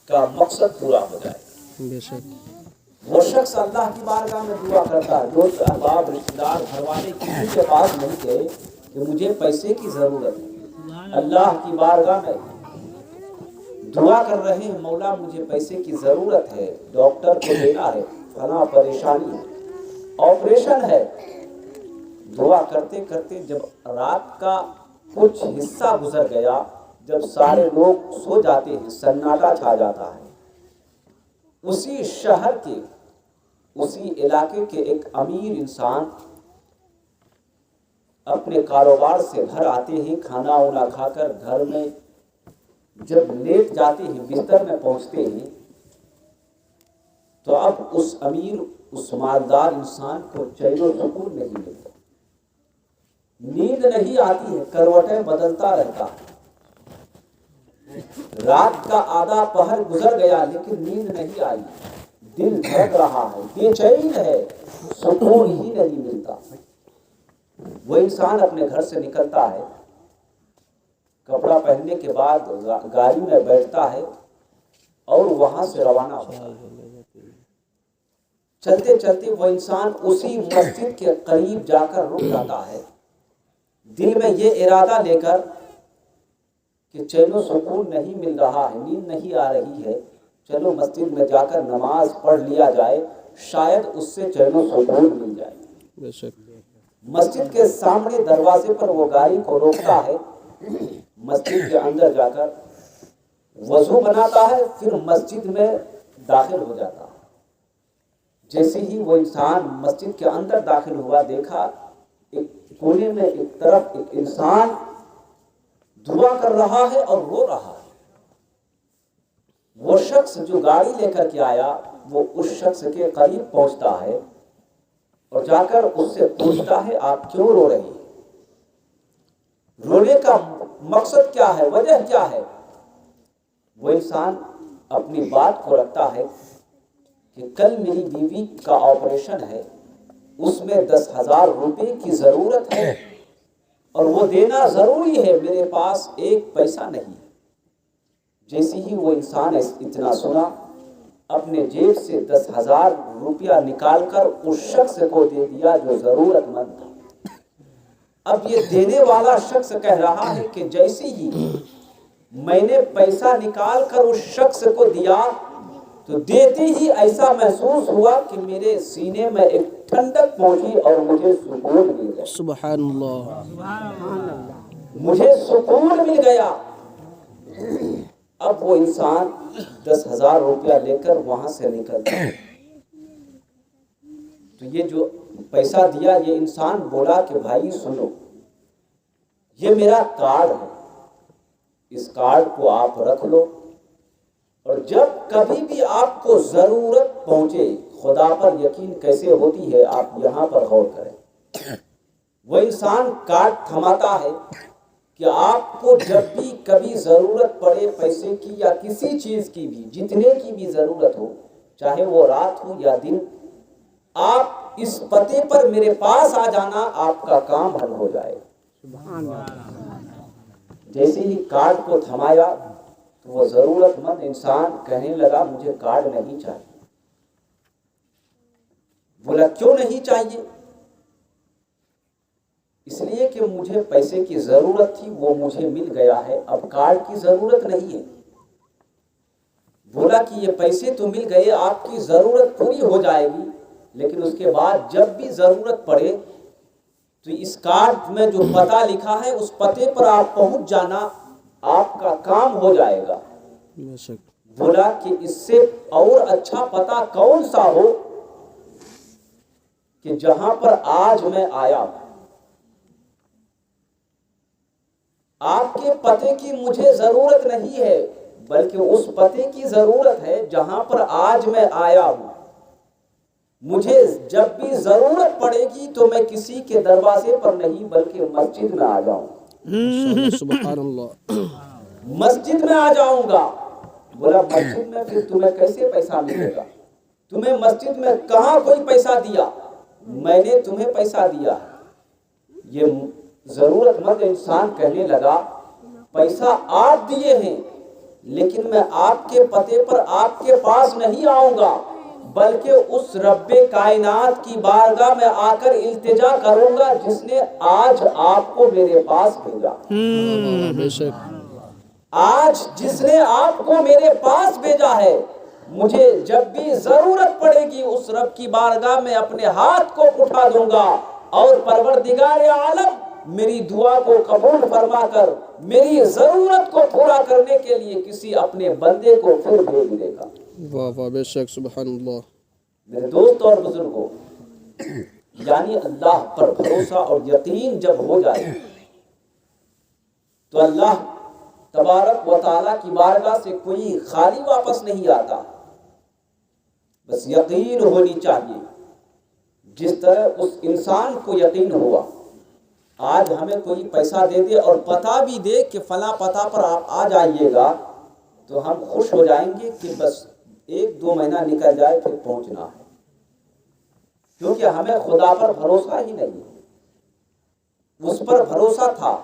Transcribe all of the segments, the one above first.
کا مقصد پورا ہو جائے۔ بے شک وہ شخص اللہ کی بارگاہ میں دعا کرتا ہے، جو احباب رشتہ دار گھر والے کسی کے پاس نہیں گئے کہ مجھے پیسے کی ضرورت ہے، اللہ کی بارگاہ میں دعا کر رہے ہیں، مولا مجھے پیسے کی ضرورت ہے، ڈاکٹر کو دینا ہے، فلاں پریشانی ہے، آپریشن ہے۔ دعا کرتے کرتے جب رات کا کچھ حصہ گزر گیا، جب سارے لوگ سو جاتے ہیں، سناٹا چھا جاتا ہے، اسی شہر کے اسی علاقے کے ایک امیر انسان اپنے کاروبار سے گھر آتے ہیں، کھانا وانا کھا کر گھر میں جب لیٹ جاتے ہیں، بستر میں پہنچتے ہیں، تو اب اس امیر اس مالدار انسان کو چین و سکون نہیں ملتا، نیند نہیں آتی ہے، کروٹیں بدلتا رہتا ہے، رات کا آدھا پہر گزر گیا لیکن نیند نہیں آئی، دل دھڑک رہا ہے، بے چین ہے، سکون ہی نہیں ملتا۔ وہ انسان اپنے گھر سے نکلتا ہے، کپڑا پہننے کے بعد گاڑی میں بیٹھتا ہے اور وہاں سے روانہ ہوتا ہے۔ چلتے چلتے وہ انسان اسی مسجد کے قریب جا کر رک جاتا ہے، دل میں یہ ارادہ لے کر کہ چین و سکون نہیں مل رہا ہے، نیند نہیں آ رہی ہے، چلو مسجد میں جا کر نماز پڑھ لیا جائے، شاید اس سے چین و سکون مل جائے۔ بے شک مسجد کے سامنے دروازے پر وہ گاڑی کو روکتا ہے، مسجد کے اندر جا کر وضو بناتا ہے، پھر مسجد میں داخل ہو جاتا ہے۔ جیسے ہی وہ انسان مسجد کے اندر داخل ہوا، دیکھا ایک کونے میں ایک طرف ایک انسان دعا کر رہا ہے اور رو رہا ہے۔ وہ شخص جو گاڑی لے کر کے آیا، وہ اس شخص کے قریب پہنچتا ہے اور جا کر اس سے پوچھتا ہے آپ کیوں رو رہے ہیں؟ رونے کا مقصد کیا ہے، وجہ کیا ہے؟ وہ انسان اپنی بات کو رکھتا ہے کہ کل میری بیوی کا آپریشن ہے، اس میں 10,000 روپے کی ضرورت ہے اور وہ دینا ضروری ہے، میرے پاس ایک پیسہ نہیں۔ جیسے ہی وہ انسان اتنا سنا، اپنے جیب سے 10,000 روپیہ نکال کر اس شخص کو دے دیا جو ضرورت مند تھا۔ اب یہ دینے والا شخص کہہ رہا ہے کہ جیسے ہی میں نے پیسہ نکال کر اس شخص کو دیا تو دیتے ہی ایسا محسوس ہوا کہ میرے سینے میں ایک ٹھنڈک پہنچی اور مجھے سکون مل گیا، سبحان اللہ مجھے سکون مل گیا۔ اب وہ انسان 10,000 روپیہ لے کر وہاں سے نکلتا ہے، تو یہ جو پیسہ دیا یہ انسان بولا کہ بھائی سنو، یہ میرا کارڈ ہے، اس کارڈ کو آپ رکھ لو اور جب کبھی بھی آپ کو ضرورت پہنچے، خدا پر یقین کیسے ہوتی ہے آپ یہاں پر غور کریں۔ وہ انسان کارڈ تھماتا ہے کہ آپ کو جب بھی کبھی ضرورت پڑے پیسے کی یا کسی چیز کی بھی، جتنے کی بھی ضرورت ہو، چاہے وہ رات ہو یا دن، آپ اس پتے پر میرے پاس آ جانا، آپ کا کام حل ہو جائے۔ جیسے ہی کارڈ کو تھمایا تو وہ ضرورت مند انسان کہنے لگا مجھے کارڈ نہیں چاہیے۔ بولا کیوں نہیں چاہیے؟ اس لیے کہ مجھے پیسے کی ضرورت تھی، وہ مجھے مل گیا ہے، اب کارڈ کی ضرورت نہیں ہے۔ بولا کہ یہ پیسے تو مل گئے، آپ کی ضرورت پوری ہو جائے گی، لیکن اس کے بعد جب بھی ضرورت پڑے تو اس کارڈ میں جو پتہ لکھا ہے اس پتے پر آپ پہنچ جانا، آپ کا کام ہو جائے گا۔ بے شک بولا کہ اس سے اور اچھا پتہ کون سا ہو کہ جہاں پر آج میں آیا ہوں، آپ کے پتے کی مجھے ضرورت نہیں ہے بلکہ اس پتے کی ضرورت ہے جہاں پر آج میں آیا ہوں۔ مجھے جب بھی ضرورت پڑے گی تو میں کسی کے دروازے پر نہیں بلکہ مسجد میں آ جاؤں، سبحان اللہ مسجد میں آ جاؤں گا۔ بولا مسجد میں پھر تمہیں کیسے پیسہ ملے گا؟ تمہیں مسجد میں کہاں کوئی پیسہ دیا؟ میں نے تمہیں پیسہ دیا۔ یہ ضرورت مند انسان کہنے لگا پیسہ آپ دیے ہیں لیکن میں آپ کے پتے پر آپ کے پاس نہیں آؤں گا، بلکہ اس رب کائنات کی بارگاہ میں آ کر التجا کروں گا جس نے آج آپ کو میرے پاس بھیجا۔ بے شک آج جس نے آپ کو میرے پاس بھیجا ہے، مجھے جب بھی ضرورت پڑے گی اس رب کی بارگاہ میں اپنے ہاتھ کو اٹھا دوں گا، اور پروردگار عالم میری دعا کو قبول فرما کر میری ضرورت کو پورا کرنے کے لیے کسی اپنے بندے کو پھر بھیج دے گا۔ واہ واہ بے شک سبحان اللہ۔ میرے دوست اور بزرگوں، یعنی اللہ پر بھروسہ اور یقین جب ہو جائے تو اللہ تبارک و تعالیٰ کی بارگاہ سے کوئی خالی واپس نہیں آتا، بس یقین ہونی چاہیے جس طرح اس انسان کو یقین ہوا۔ آج ہمیں کوئی پیسہ دے دے اور پتہ بھی دے کہ فلاں پتہ پر آپ آ جائیے گا تو ہم خوش ہو جائیں گے کہ بس 1-2 مہینہ نکل جائے پھر پہنچنا ہے، کیونکہ ہمیں خدا پر بھروسہ ہی نہیں۔ اس پر بھروسہ تھا،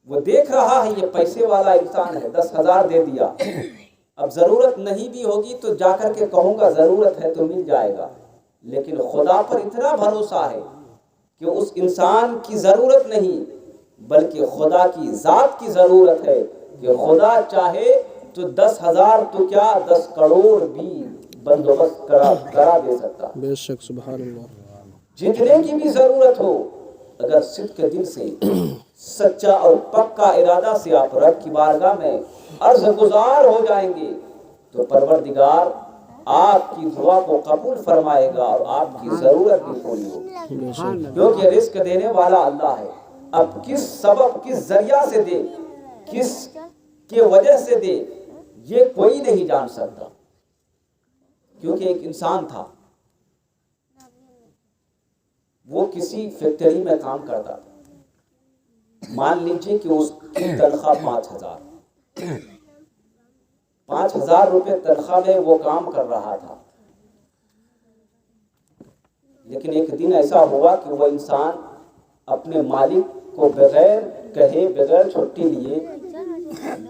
وہ دیکھ رہا ہے یہ پیسے والا انسان ہے، 10,000 دے دیا، اب ضرورت نہیں بھی ہوگی تو جا کر کے کہوں گا ضرورت ہے تو مل جائے گا، لیکن خدا پر اتنا بھروسہ ہے کہ اس انسان کی ضرورت نہیں بلکہ خدا کی ذات کی ضرورت ہے، کہ خدا چاہے تو 10,000 تو کیا 10 کروڑ بھی بندوبست کرا دے سکتا۔ بے شک سبحان اللہ۔ جتنے کی بھی ضرورت ہو، اگر صدق کے دل سے سچا اور پکا ارادہ سے آپ رب کی بارگاہ میں عرض گزار ہو جائیں گے تو پروردگار آپ کی دعا کو قبول فرمائے گا اور آپ کی ضرورت بھی پوری ہوگی، بے شک کیونکہ رزق دینے والا اللہ ہے۔ اب کس سبب کس ذریعہ سے دے، کس کے وجہ سے دے، یہ کوئی نہیں جان سکتا، کیونکہ ایک انسان تھا، وہ کسی فیکٹری میں کام کرتا تھا، مان لیجئے کہ اس کی تنخواہ 5,000 روپے تنخواہ میں وہ کام کر رہا تھا، لیکن ایک دن ایسا ہوا کہ وہ انسان اپنے مالک کو بغیر کہے بغیر چھٹی لیے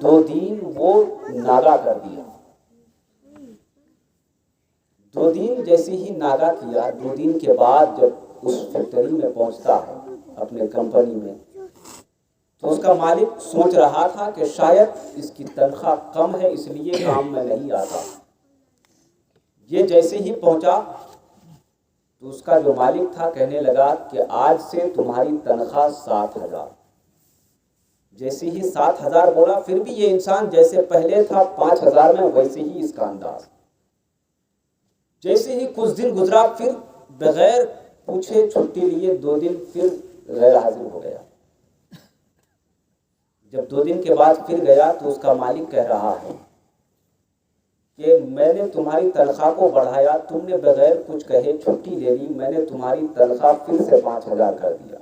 2 دن وہ ناغہ کر دیا۔ 2 دن جیسے ہی ناغہ کیا، 2 دن کے بعد جب اس فیکٹری میں پہنچتا ہے اپنے کمپنی میں، تو اس کا مالک سوچ رہا تھا کہ شاید اس کی تنخواہ کم ہے اس لیے کام میں نہیں آتا۔ یہ جیسے ہی پہنچا تو اس کا جو مالک تھا کہنے لگا کہ آج سے تمہاری تنخواہ 7,000۔ جیسے ہی 7,000 بولا، پھر بھی یہ انسان جیسے پہلے تھا 5,000 میں، ویسے ہی اس کا انداز۔ جیسے ہی کچھ دن گزرا، پھر بغیر پوچھے چھٹی لیے 2 دن پھر غیر حاضر ہو گیا۔ جب 2 دن کے بعد پھر گیا تو اس کا مالک کہہ رہا ہے کہ میں نے تمہاری تنخواہ کو بڑھایا، تم نے بغیر کچھ کہے چھٹی لے لی، میں نے تمہاری تنخواہ پھر سے 5,000 کر دیا۔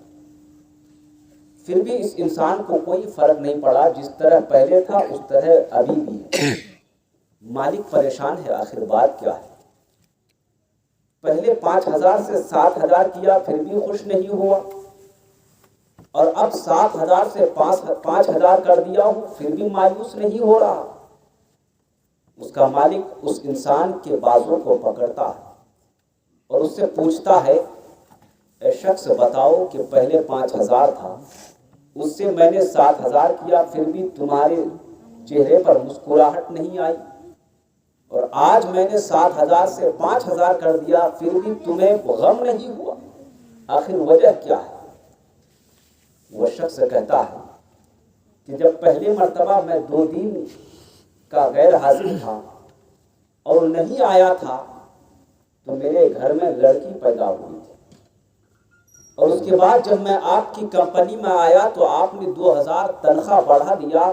پھر بھی اس انسان کو کوئی فرق نہیں پڑا، جس طرح پہلے تھا اس طرح ابھی بھی ہے۔ مالک پریشان ہے، آخر بات کیا ہے؟ پہلے 5,000 سے 7,000 کیا پھر بھی خوش نہیں ہوا، اور اب 7,000 سے 5,000 کر دیا ہوں پھر بھی مایوس نہیں ہو رہا۔ اس کا مالک اس انسان کے بازو کو پکڑتا ہے اور اس سے پوچھتا ہے، اے شخص بتاؤ کہ پہلے 5,000 تھا، اس سے میں نے 7,000 کیا، پھر بھی تمہارے چہرے پر مسکراہٹ نہیں آئی، اور آج میں نے 7,000 سے 5,000 کر دیا پھر بھی تمہیں غم نہیں ہوا، آخر وجہ کیا ہے؟ وہ شخص کہتا ہے کہ جب پہلی مرتبہ میں 2 دن کا غیر حاضر تھا اور نہیں آیا تھا تو میرے گھر میں لڑکی پیدا ہوئی تھی، اور اس کے بعد جب میں آپ کی کمپنی میں آیا تو آپ نے 2,000 تنخواہ بڑھا دیا،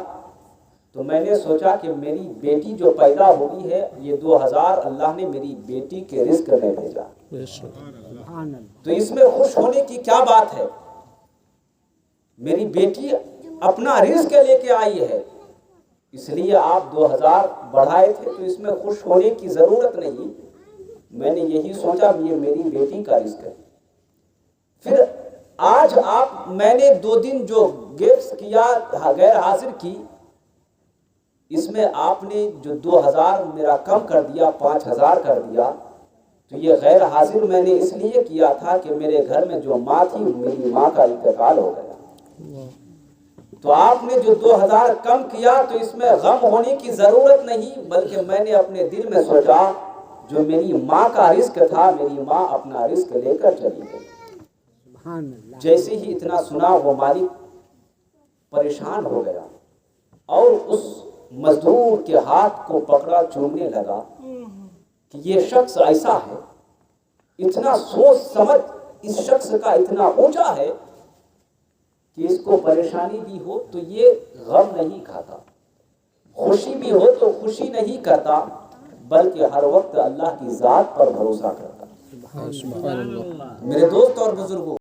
تو میں نے سوچا کہ میری بیٹی جو پیدا ہوئی ہے یہ 2,000 اللہ نے میری بیٹی کے رزق میں بھیجا، تو اس میں خوش ہونے کی کیا بات ہے؟ میری بیٹی اپنا رزق لے کے آئی ہے، اس لیے آپ 2,000 بڑھائے تھے تو اس میں خوش ہونے کی ضرورت نہیں، میں نے یہی سوچا یہ میری بیٹی کا رزق ہے۔ پھر آج میں نے 2 دن جو گیپس کیا، غیر حاضر کی، اس میں آپ نے جو 2000 میرا کم کر دیا، 5000 کر دیا، تو یہ غیر حاضر میں نے اس لیے کیا تھا کہ میرے گھر میں جو ماں تھی میری ماں کا انتقال ہو گیا۔ تو آپ نے جو 2000 کم کیا تو اس میں غم ہونے کی ضرورت نہیں، بلکہ میں نے اپنے دل میں سوچا جو میری ماں کا رزق تھا، میری ماں اپنا رزق لے کر چلی گئی۔ جیسے ہی اتنا سنا وہ مالک پریشان ہو گیا اور اس مزدور کے ہاتھ کو پکڑا، چومنے لگا کہ یہ شخص ایسا ہے، اتنا سوچ سمجھ اس شخص کا اتنا اونچا ہے کہ اس کو پریشانی بھی ہو تو یہ غم نہیں کھاتا، خوشی بھی ہو تو خوشی نہیں کرتا، بلکہ ہر وقت اللہ کی ذات پر بھروسہ کرتا۔ سبحان اللہ۔ میرے دوست اور بزرگوں،